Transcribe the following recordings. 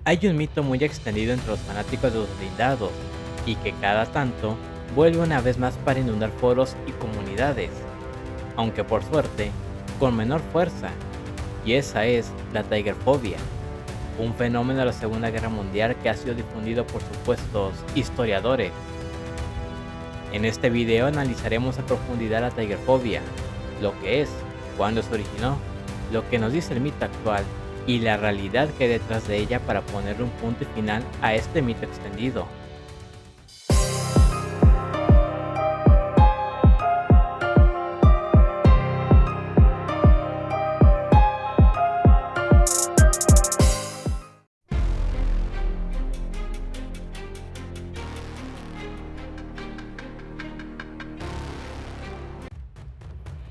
Hay un mito muy extendido entre los fanáticos de los blindados, y que cada tanto vuelve una vez más para inundar foros y comunidades, aunque por suerte, con menor fuerza, y esa es la Tigerfobia, un fenómeno de la Segunda Guerra Mundial que ha sido difundido por supuestos historiadores. En este video analizaremos a profundidad la Tigerfobia, lo que es, cuándo se originó, lo que nos dice el mito actual y la realidad que hay detrás de ella para ponerle un punto y final a este mito extendido.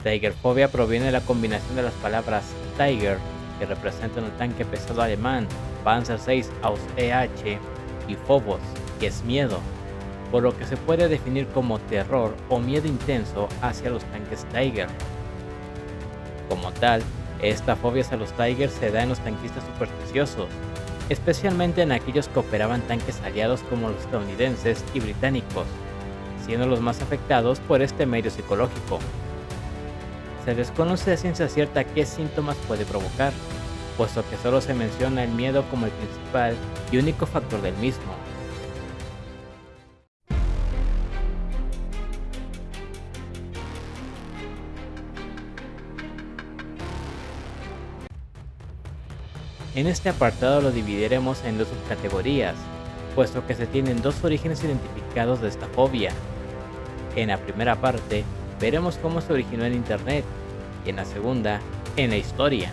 Tigerfobia proviene de la combinación de las palabras Tiger, que representa un tanque pesado alemán, Panzer VI Aus EH, y Phobos, que es miedo, por lo que se puede definir como terror o miedo intenso hacia los tanques Tiger. Como tal, esta fobia hacia los Tiger se da en los tanquistas supersticiosos, especialmente en aquellos que operaban tanques aliados como los estadounidenses y británicos, siendo los más afectados por este medio psicológico. Se desconoce de ciencia cierta qué síntomas puede provocar, puesto que solo se menciona el miedo como el principal y único factor del mismo. En este apartado lo dividiremos en dos subcategorías, puesto que se tienen dos orígenes identificados de esta fobia. En la primera parte, veremos cómo se originó en Internet, y en la segunda, en la historia.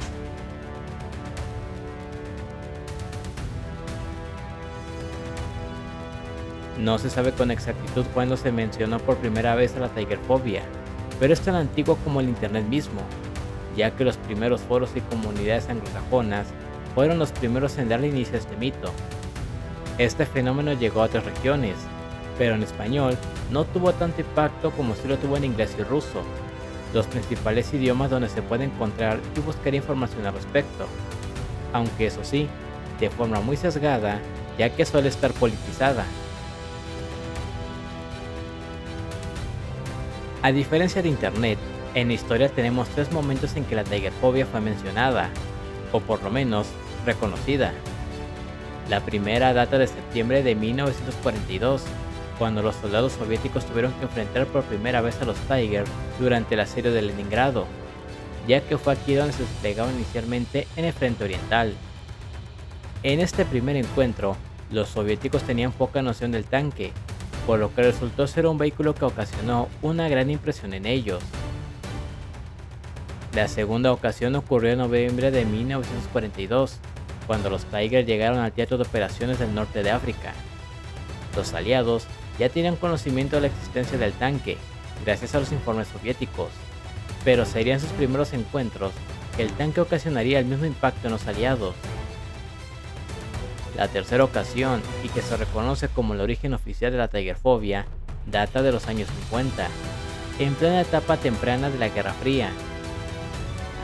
No se sabe con exactitud cuándo se mencionó por primera vez a la Tigerfobia, pero es tan antiguo como el Internet mismo, ya que los primeros foros y comunidades anglosajonas fueron los primeros en darle inicio a este mito. Este fenómeno llegó a otras regiones, pero en español no tuvo tanto impacto como si lo tuvo en inglés y ruso, los principales idiomas donde se puede encontrar y buscar información al respecto, aunque eso sí, de forma muy sesgada, ya que suele estar politizada. A diferencia de Internet, en la historia tenemos tres momentos en que la Tigerfobia fue mencionada, o por lo menos reconocida. La primera data de septiembre de 1942, cuando los soldados soviéticos tuvieron que enfrentar por primera vez a los Tiger durante el asedio de Leningrado, ya que fue aquí donde se desplegaban inicialmente en el frente oriental. En este primer encuentro, los soviéticos tenían poca noción del tanque, por lo que resultó ser un vehículo que ocasionó una gran impresión en ellos. La segunda ocasión ocurrió en noviembre de 1942, cuando los Tiger llegaron al teatro de operaciones del norte de África. Los aliados ya tenían conocimiento de la existencia del tanque, gracias a los informes soviéticos, pero serían sus primeros encuentros que el tanque ocasionaría el mismo impacto en los aliados. La tercera ocasión, y que se reconoce como el origen oficial de la Tigerfobia, data de los años 50, en plena etapa temprana de la Guerra Fría.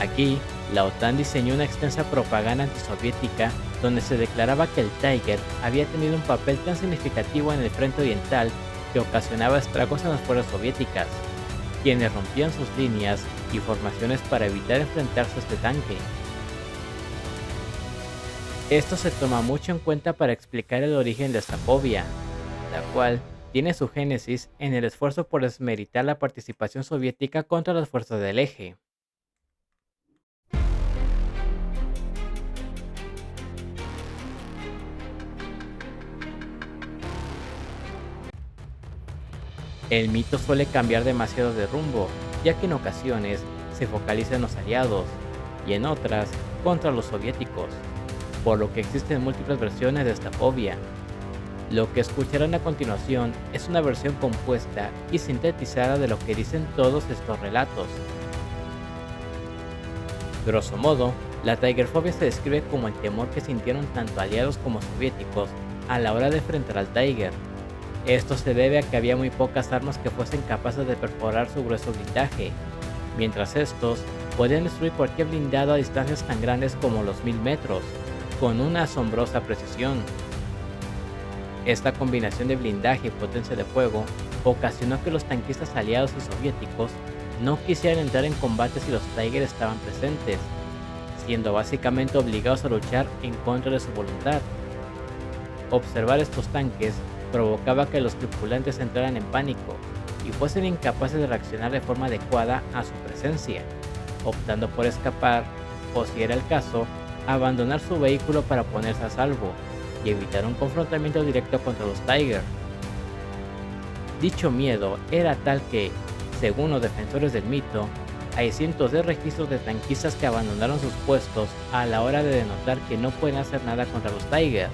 Aquí, la OTAN diseñó una extensa propaganda antisoviética donde se declaraba que el Tiger había tenido un papel tan significativo en el frente oriental que ocasionaba estragos en las fuerzas soviéticas, quienes rompían sus líneas y formaciones para evitar enfrentarse a este tanque. Esto se toma mucho en cuenta para explicar el origen de esta fobia, la cual tiene su génesis en el esfuerzo por desmeritar la participación soviética contra las fuerzas del eje. El mito suele cambiar demasiado de rumbo, ya que en ocasiones se focaliza en los aliados y en otras contra los soviéticos, por lo que existen múltiples versiones de esta fobia. Lo que escucharán a continuación es una versión compuesta y sintetizada de lo que dicen todos estos relatos. Grosso modo, la Tigerfobia se describe como el temor que sintieron tanto aliados como soviéticos a la hora de enfrentar al Tiger. Esto se debe a que había muy pocas armas que fuesen capaces de perforar su grueso blindaje, mientras estos podían destruir cualquier blindado a distancias tan grandes como los 1000 metros. con una asombrosa precisión. Esta combinación de blindaje y potencia de fuego ocasionó que los tanquistas aliados y soviéticos no quisieran entrar en combate si los Tiger estaban presentes, siendo básicamente obligados a luchar en contra de su voluntad. Observar estos tanques provocaba que los tripulantes entraran en pánico y fuesen incapaces de reaccionar de forma adecuada a su presencia, optando por escapar o, si era el caso, abandonar su vehículo para ponerse a salvo y evitar un confrontamiento directo contra los Tiger. Dicho miedo era tal que, según los defensores del mito, hay cientos de registros de tanquistas que abandonaron sus puestos a la hora de denotar que no pueden hacer nada contra los Tiger.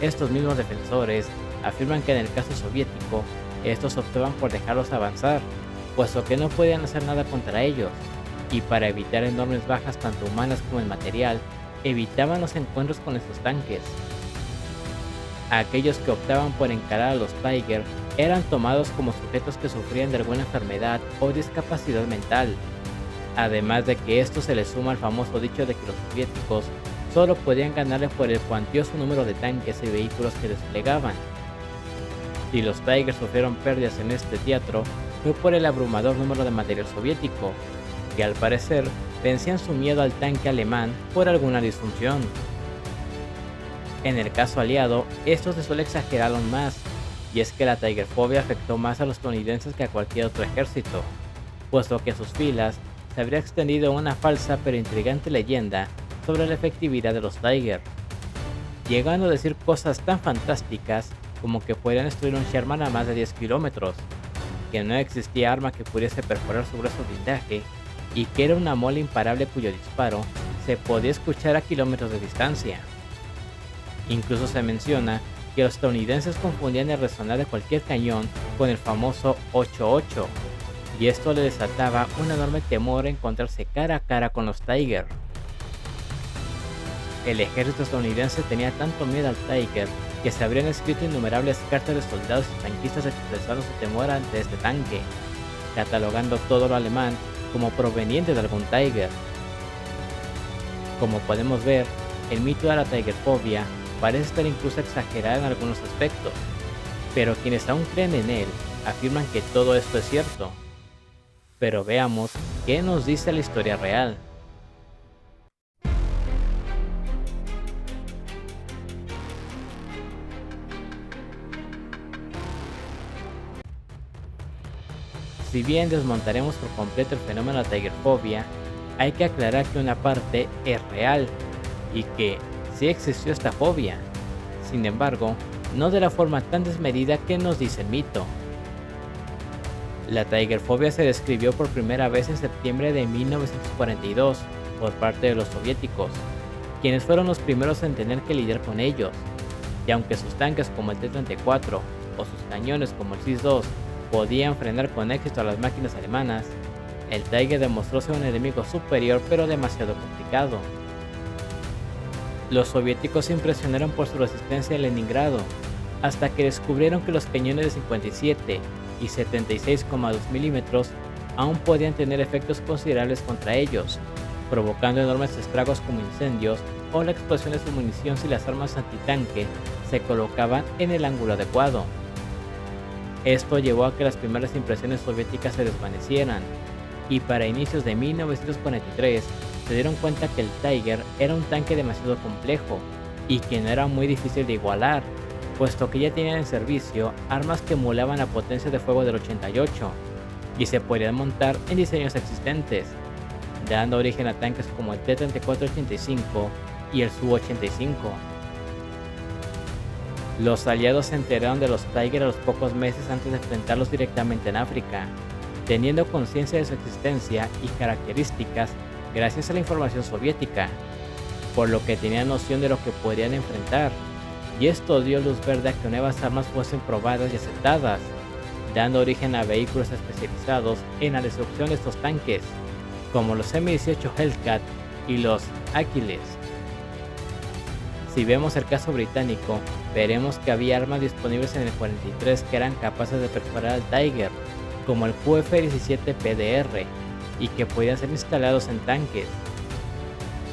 Estos mismos defensores afirman que en el caso soviético, estos optaban por dejarlos avanzar, puesto que no podían hacer nada contra ellos, y para evitar enormes bajas tanto humanas como en material, evitaban los encuentros con estos tanques. Aquellos que optaban por encarar a los Tiger eran tomados como sujetos que sufrían de alguna enfermedad o discapacidad mental, además de que esto se le suma al famoso dicho de que los soviéticos solo podían ganarle por el cuantioso número de tanques y vehículos que desplegaban. Si los Tiger sufrieron pérdidas en este teatro, fue por el abrumador número de material soviético, que al parecer vencían su miedo al tanque alemán por alguna disfunción. En el caso aliado, esto se suele exagerar aún más, y es que la Tigerfobia afectó más a los estadounidenses que a cualquier otro ejército, puesto que en sus filas se habría extendido una falsa pero intrigante leyenda sobre la efectividad de los Tiger, llegando a decir cosas tan fantásticas como que podían destruir un Sherman a más de 10 kilómetros, que no existía arma que pudiese perforar su grueso blindaje y que era una mole imparable cuyo disparo se podía escuchar a kilómetros de distancia. Incluso se menciona que los estadounidenses confundían el resonar de cualquier cañón con el famoso 8-8, y esto le desataba un enorme temor a encontrarse cara a cara con los Tiger. El ejército estadounidense tenía tanto miedo al Tiger que se habrían escrito innumerables cartas de soldados y tanquistas expresando su temor ante este tanque, catalogando todo lo alemán como proveniente de algún Tiger. Como podemos ver, el mito de la Tigerfobia parece estar incluso exagerado en algunos aspectos, pero quienes aún creen en él afirman que todo esto es cierto. Pero veamos qué nos dice la historia real. Si bien desmontaremos por completo el fenómeno de la Tigerfobia, hay que aclarar que una parte es real y que sí existió esta fobia. Sin embargo, no de la forma tan desmedida que nos dice el mito. La Tigerfobia se describió por primera vez en septiembre de 1942 por parte de los soviéticos, quienes fueron los primeros en tener que lidiar con ellos, y aunque sus tanques como el T-34 o sus cañones como el SIS-2 podían frenar con éxito a las máquinas alemanas, el Tiger demostró ser un enemigo superior pero demasiado complicado. Los soviéticos se impresionaron por su resistencia en Leningrado, hasta que descubrieron que los cañones de 57 y 76,2 milímetros aún podían tener efectos considerables contra ellos, provocando enormes estragos como incendios o la explosión de su munición si las armas antitanque se colocaban en el ángulo adecuado. Esto llevó a que las primeras impresiones soviéticas se desvanecieran, y para inicios de 1943 se dieron cuenta que el Tiger era un tanque demasiado complejo y que no era muy difícil de igualar, puesto que ya tenían en servicio armas que emulaban la potencia de fuego del 88 y se podían montar en diseños existentes, dando origen a tanques como el T-34-85 y el Su-85. Los aliados se enteraron de los Tiger a los pocos meses antes de enfrentarlos directamente en África, teniendo conciencia de su existencia y características gracias a la información soviética, por lo que tenían noción de lo que podrían enfrentar, y esto dio luz verde a que nuevas armas fuesen probadas y aceptadas, dando origen a vehículos especializados en la destrucción de estos tanques, como los M18 Hellcat y los Achilles. Si vemos el caso británico, veremos que había armas disponibles en el 43 que eran capaces de perforar al Tiger, como el QF-17 PDR, y que podían ser instalados en tanques.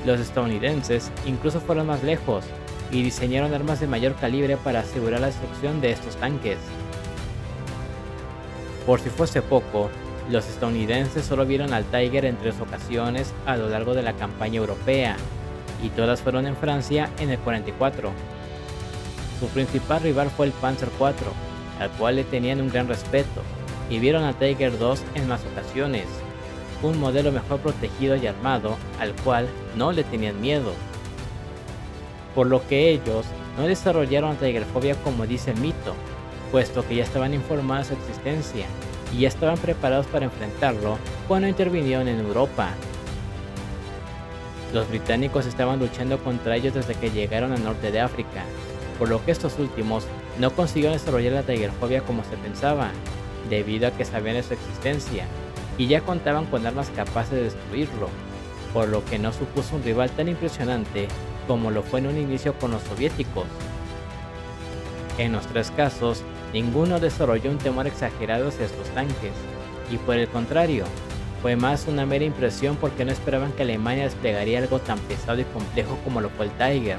Los estadounidenses incluso fueron más lejos y diseñaron armas de mayor calibre para asegurar la destrucción de estos tanques. Por si fuese poco, los estadounidenses solo vieron al Tiger en 3 ocasiones a lo largo de la campaña europea, y todas fueron en Francia en el 44. Su principal rival fue el Panzer IV, al cual le tenían un gran respeto, y vieron al Tiger II en más ocasiones, un modelo mejor protegido y armado al cual no le tenían miedo. Por lo que ellos no desarrollaron Tigerfobia como dice el mito, puesto que ya estaban informados de su existencia y ya estaban preparados para enfrentarlo cuando intervinieron en Europa. Los británicos estaban luchando contra ellos desde que llegaron al norte de África, por lo que estos últimos no consiguieron desarrollar la Tigerfobia como se pensaba, debido a que sabían de su existencia y ya contaban con armas capaces de destruirlo, por lo que no supuso un rival tan impresionante como lo fue en un inicio con los soviéticos. En los 3 casos, ninguno desarrolló un temor exagerado hacia estos tanques, y por el contrario, fue más una mera impresión porque no esperaban que Alemania desplegaría algo tan pesado y complejo como lo fue el Tiger,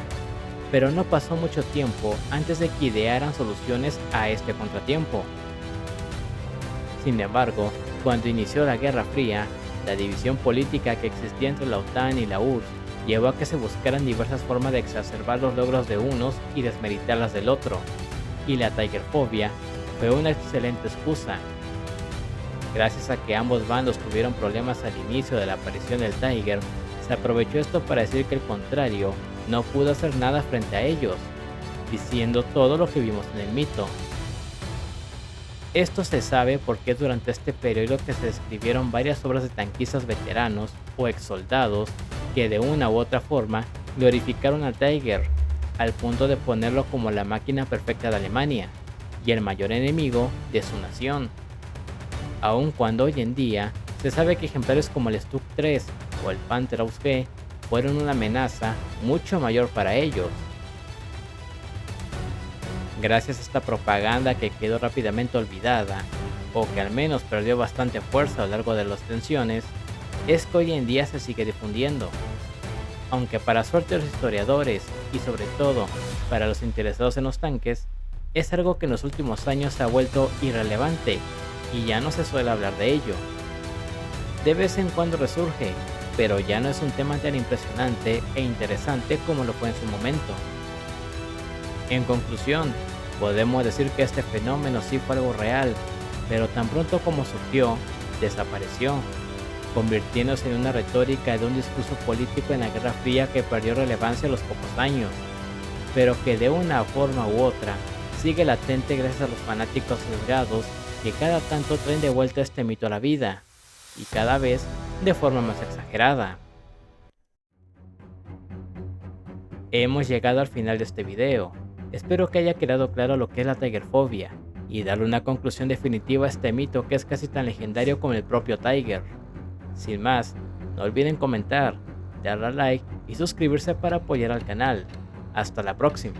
pero no pasó mucho tiempo antes de que idearan soluciones a este contratiempo. Sin embargo, cuando inició la Guerra Fría, la división política que existía entre la OTAN y la URSS llevó a que se buscaran diversas formas de exacerbar los logros de unos y desmeritar las del otro, y la Tigerfobia fue una excelente excusa. Gracias a que ambos bandos tuvieron problemas al inicio de la aparición del Tiger, se aprovechó esto para decir que el contrario no pudo hacer nada frente a ellos, diciendo todo lo que vimos en el mito. Esto se sabe porque durante este periodo que se escribieron varias obras de tanquistas veteranos o ex soldados que de una u otra forma glorificaron al Tiger, al punto de ponerlo como la máquina perfecta de Alemania y el mayor enemigo de su nación. Aun cuando hoy en día se sabe que ejemplares como el Stuka 3 o el Panzerhaus G fueron una amenaza mucho mayor para ellos. Gracias a esta propaganda que quedó rápidamente olvidada, o que al menos perdió bastante fuerza a lo largo de las tensiones, es que hoy en día se sigue difundiendo. Aunque para suerte de los historiadores, y sobre todo para los interesados en los tanques, es algo que en los últimos años se ha vuelto irrelevante y ya no se suele hablar de ello. De vez en cuando resurge, pero ya no es un tema tan impresionante e interesante como lo fue en su momento. En conclusión, podemos decir que este fenómeno sí fue algo real, pero tan pronto como surgió, desapareció, convirtiéndose en una retórica de un discurso político en la Guerra Fría que perdió relevancia a los pocos años, pero que de una forma u otra sigue latente gracias a los fanáticos sesgados que cada tanto traen de vuelta este mito a la vida, y cada vez de forma más exagerada. Hemos llegado al final de este video. Espero que haya quedado claro lo que es la Tigerfobia y darle una conclusión definitiva a este mito que es casi tan legendario como el propio Tiger. Sin más, no olviden comentar, darle a like y suscribirse para apoyar al canal. Hasta la próxima.